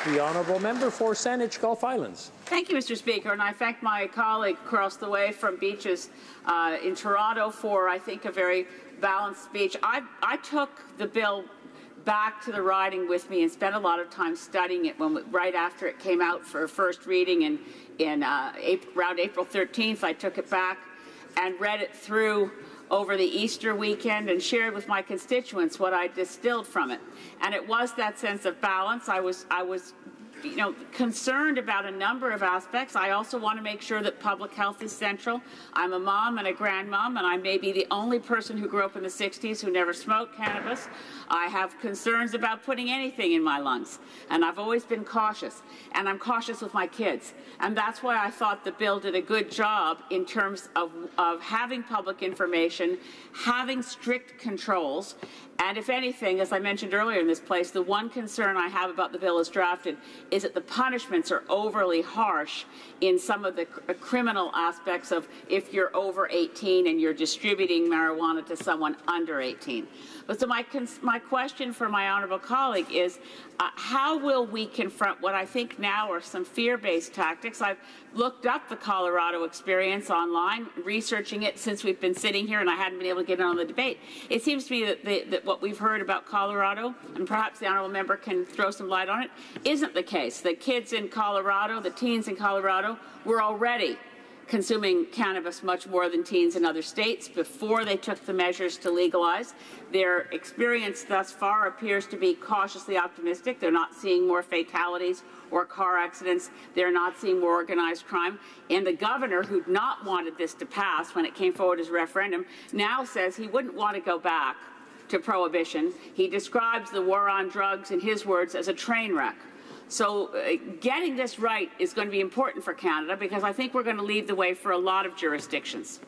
The honourable member for Saanich Gulf Islands. Thank you, Mr. Speaker, and I thank my colleague across the way from Beaches in Toronto for, I think, a very balanced speech. I took the bill back to the riding with me and spent a lot of time studying it right after it came out for a first reading around April 13th. I took it back and read it through over the Easter weekend and shared with my constituents what I distilled from it. And it was that sense of balance. I was concerned about a number of aspects. I also want to make sure that public health is central. I'm a mom and a grandmom, and I may be the only person who grew up in the 60s who never smoked cannabis. I have concerns about putting anything in my lungs, and I've always been cautious, and I'm cautious with my kids. And that's why I thought the bill did a good job in terms of having public information, having strict controls, and if anything, as I mentioned earlier in this place, the one concern I have about the bill as drafted is that the punishments are overly harsh in some of the criminal aspects of if you're over 18 and you're distributing marijuana to someone under 18. But so my question for my honourable colleague is, how will we confront what I think now are some fear-based tactics? I've looked up the Colorado experience online, researching it since we've been sitting here, and I hadn't been able to get in on the debate. It seems to me that what we've heard about Colorado, and perhaps the honourable member can throw some light on it, isn't the case. The kids in Colorado, the teens in Colorado, were already consuming cannabis much more than teens in other states before they took the measures to legalize. Their experience thus far appears to be cautiously optimistic. They're not seeing more fatalities or car accidents. They're not seeing more organized crime. And the governor, who'd not wanted this to pass when it came forward as a referendum, now says he wouldn't want to go back to prohibition. He describes the war on drugs, in his words, as a train wreck. So getting this right is going to be important for Canada, because I think we're going to lead the way for a lot of jurisdictions.